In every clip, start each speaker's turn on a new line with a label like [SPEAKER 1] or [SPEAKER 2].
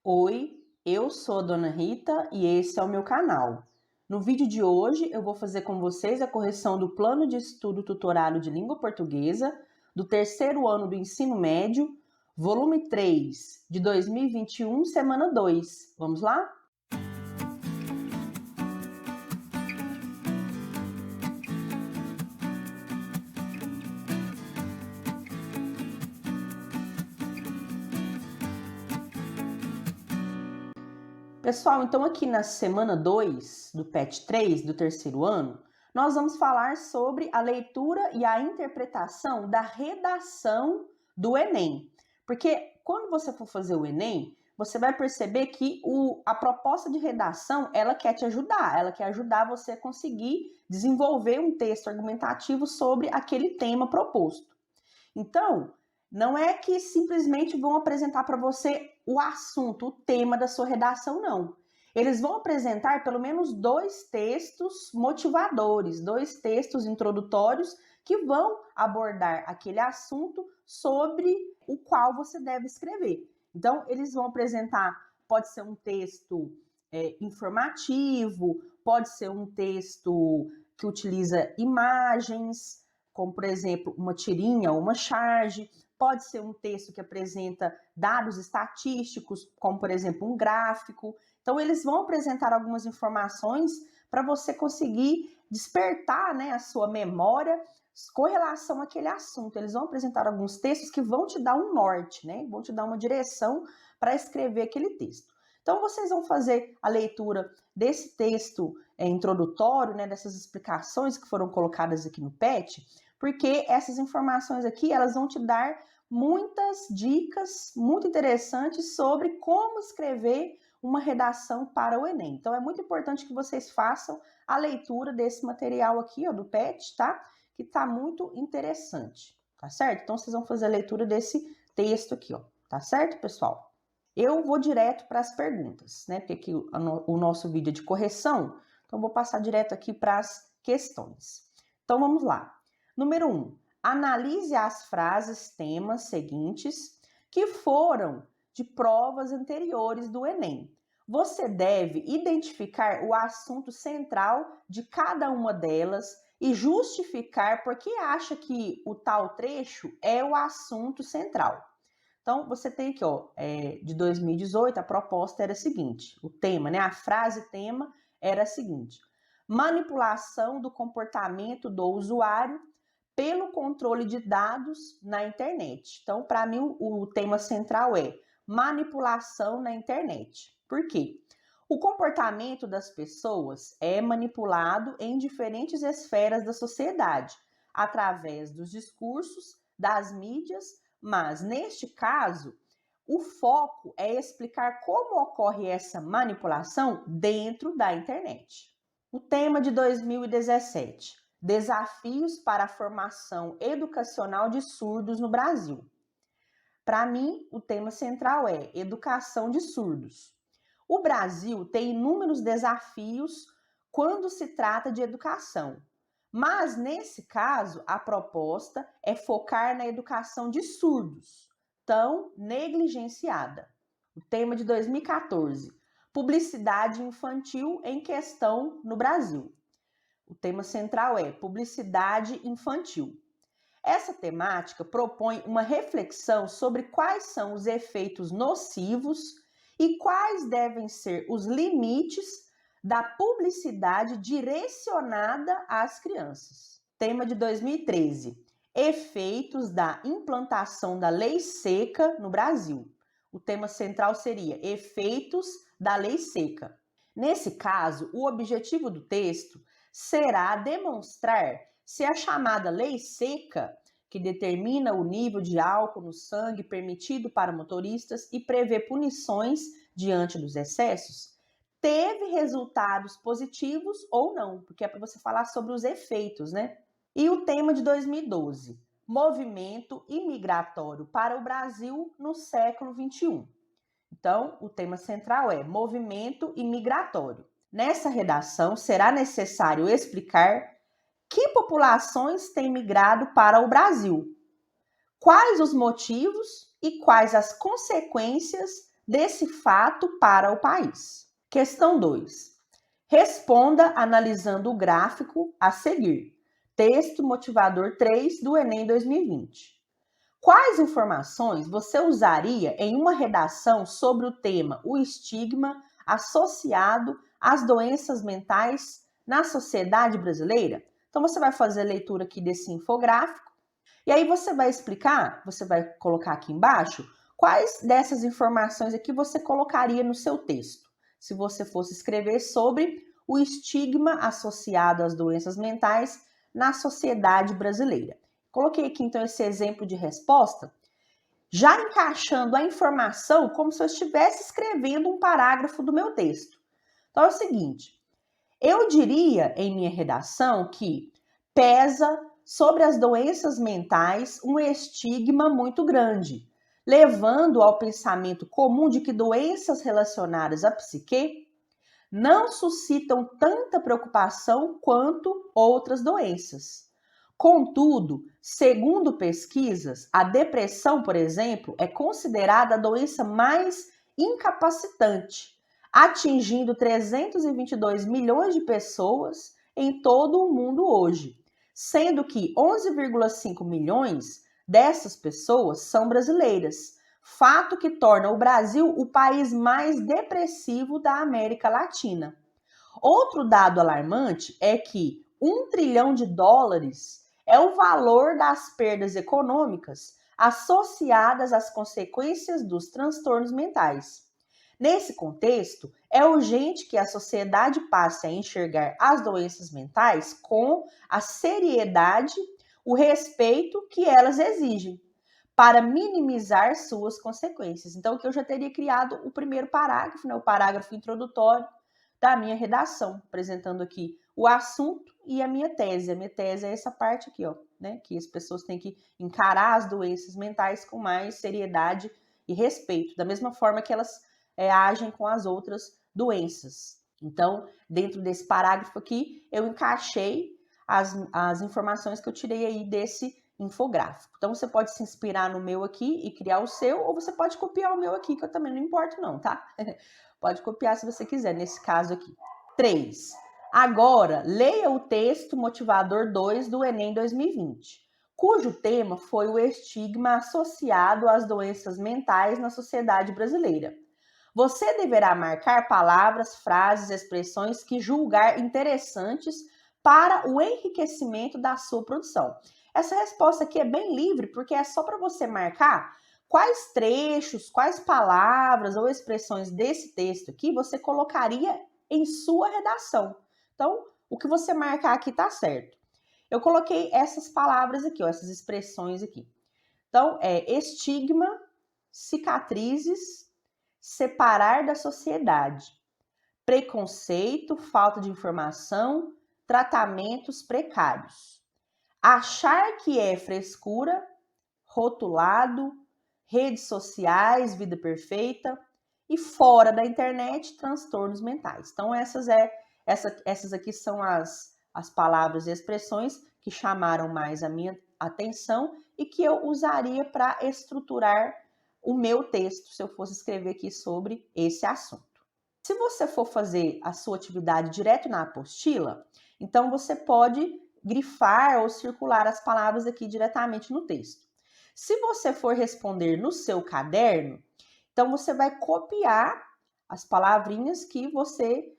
[SPEAKER 1] Oi, eu sou a Dona Rita e esse é o meu canal. No vídeo de hoje eu vou fazer com vocês a correção do plano de estudo tutorado de língua portuguesa do terceiro ano do ensino médio, volume 3, de 2021, semana 2. Vamos lá? Pessoal, então aqui na semana 2 do PET 3 do terceiro ano, nós vamos falar sobre a leitura e a interpretação da redação do Enem. Porque quando você for fazer o Enem, você vai perceber que a proposta de redação, ela quer te ajudar, ela quer ajudar você a conseguir desenvolver um texto argumentativo sobre aquele tema proposto. Então, não é que simplesmente vão apresentar para você o assunto, o tema da sua redação, não. Eles vão apresentar pelo menos 2 textos motivadores, 2 textos introdutórios que vão abordar aquele assunto sobre o qual você deve escrever. Então, eles vão apresentar, pode ser um texto informativo, pode ser um texto que utiliza imagens, como, por exemplo, uma tirinha ou uma charge, pode ser um texto que apresenta dados estatísticos, como, por exemplo, um gráfico. Então, eles vão apresentar algumas informações para você conseguir despertar, né, a sua memória com relação àquele assunto. Eles vão apresentar alguns textos que vão te dar um norte, né, vão te dar uma direção para escrever aquele texto. Então, vocês vão fazer a leitura desse texto introdutório, né, dessas explicações que foram colocadas aqui no PET, porque essas informações aqui, elas vão te dar muitas dicas muito interessantes sobre como escrever uma redação para o Enem. Então, é muito importante que vocês façam a leitura desse material aqui, ó, do PET, tá? Que tá muito interessante, tá certo? Então, vocês vão fazer a leitura desse texto aqui, ó, tá certo, pessoal? Eu vou direto para as perguntas, né? Porque aqui o nosso vídeo é de correção, então vou passar direto aqui para as questões. Então, vamos lá. Número 1. Analise as frases temas seguintes que foram de provas anteriores do Enem. Você deve identificar o assunto central de cada uma delas e justificar por que acha que o tal trecho é o assunto central. Então, você tem aqui, ó, de 2018, a proposta era a seguinte, o tema, né, a frase tema era a seguinte: manipulação do comportamento do usuário pelo controle de dados na internet. Então, para mim, o tema central é manipulação na internet. Por quê? O comportamento das pessoas é manipulado em diferentes esferas da sociedade, através dos discursos, das mídias, mas neste caso, o foco é explicar como ocorre essa manipulação dentro da internet. O tema de 2017: Desafios para a formação educacional de surdos no Brasil. Para mim, o tema central é educação de surdos. O Brasil tem inúmeros desafios quando se trata de educação, mas nesse caso, a proposta é focar na educação de surdos, tão negligenciada. O tema de 2014: Publicidade infantil em questão no Brasil. O tema central é publicidade infantil. Essa temática propõe uma reflexão sobre quais são os efeitos nocivos e quais devem ser os limites da publicidade direcionada às crianças. Tema de 2013: Efeitos da implantação da lei seca no Brasil. O tema central seria efeitos da lei seca. Nesse caso, o objetivo do texto será demonstrar se a chamada lei seca, que determina o nível de álcool no sangue permitido para motoristas e prevê punições diante dos excessos, teve resultados positivos ou não, porque é para você falar sobre os efeitos, né? E o tema de 2012: Movimento imigratório para o Brasil no século XXI. Então, o tema central é movimento imigratório. Nessa redação, será necessário explicar que populações têm migrado para o Brasil, quais os motivos e quais as consequências desse fato para o país. Questão 2. Responda analisando o gráfico a seguir. Texto motivador 3 do Enem 2020. Quais informações você usaria em uma redação sobre o tema o estigma associado às doenças mentais na sociedade brasileira? Então, você vai fazer a leitura aqui desse infográfico e aí você vai explicar, você vai colocar aqui embaixo, quais dessas informações aqui você colocaria no seu texto, se você fosse escrever sobre o estigma associado às doenças mentais na sociedade brasileira. Coloquei aqui, então, esse exemplo de resposta, já encaixando a informação como se eu estivesse escrevendo um parágrafo do meu texto. Então, é o seguinte, eu diria em minha redação que pesa sobre as doenças mentais um estigma muito grande, levando ao pensamento comum de que doenças relacionadas à psique não suscitam tanta preocupação quanto outras doenças. Contudo, segundo pesquisas, a depressão, por exemplo, é considerada a doença mais incapacitante, atingindo 322 milhões de pessoas em todo o mundo hoje, sendo que 11,5 milhões dessas pessoas são brasileiras, fato que torna o Brasil o país mais depressivo da América Latina. Outro dado alarmante é que $1 trilhão é o valor das perdas econômicas associadas às consequências dos transtornos mentais. Nesse contexto, é urgente que a sociedade passe a enxergar as doenças mentais com a seriedade, o respeito que elas exigem, para minimizar suas consequências. Então, aqui eu já teria criado o primeiro parágrafo, o parágrafo introdutório da minha redação, apresentando aqui o assunto e a minha tese. A minha tese é essa parte aqui, que as pessoas têm que encarar as doenças mentais com mais seriedade e respeito, da mesma forma que elas agem com as outras doenças. Então, dentro desse parágrafo aqui, eu encaixei as informações que eu tirei aí desse infográfico. Então, você pode se inspirar no meu aqui e criar o seu, ou você pode copiar o meu aqui, que eu também não importo não, tá? Pode copiar se você quiser, nesse caso aqui. 3. Agora, leia o texto motivador 2 do Enem 2020, cujo tema foi o estigma associado às doenças mentais na sociedade brasileira. Você deverá marcar palavras, frases, expressões que julgar interessantes para o enriquecimento da sua produção. Essa resposta aqui é bem livre, porque é só para você marcar quais trechos, quais palavras ou expressões desse texto aqui você colocaria em sua redação. Então, o que você marcar aqui tá certo. Eu coloquei essas palavras aqui, essas expressões aqui. Então, estigma, cicatrizes, separar da sociedade, preconceito, falta de informação, tratamentos precários, achar que é frescura, rotulado, redes sociais, vida perfeita e fora da internet, transtornos mentais. Então, essas aqui são as palavras e expressões que chamaram mais a minha atenção e que eu usaria para estruturar o meu texto, se eu fosse escrever aqui sobre esse assunto. Se você for fazer a sua atividade direto na apostila, então você pode grifar ou circular as palavras aqui diretamente no texto. Se você for responder no seu caderno, então você vai copiar as palavrinhas que você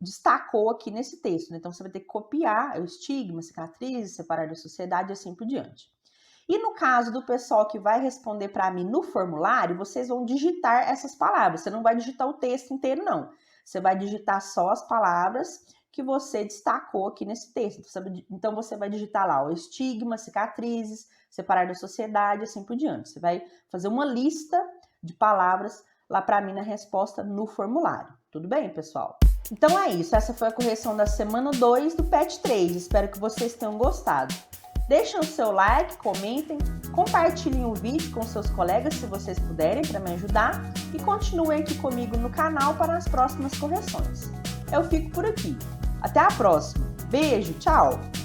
[SPEAKER 1] destacou aqui nesse texto. Então você vai ter que copiar o estigma, cicatrizes, separar da sociedade e assim por diante. E no caso do pessoal que vai responder para mim no formulário, vocês vão digitar essas palavras. Você não vai digitar o texto inteiro, não. Você vai digitar só as palavras que você destacou aqui nesse texto. Então, você vai digitar lá o estigma, cicatrizes, separar da sociedade, assim por diante. Você vai fazer uma lista de palavras lá para mim na resposta no formulário. Tudo bem, pessoal? Então é isso. Essa foi a correção da semana 2 do PET 3. Espero que vocês tenham gostado. Deixem o seu like, comentem, compartilhem o vídeo com seus colegas se vocês puderem para me ajudar e continuem aqui comigo no canal para as próximas correções. Eu fico por aqui. Até a próxima. Beijo, tchau!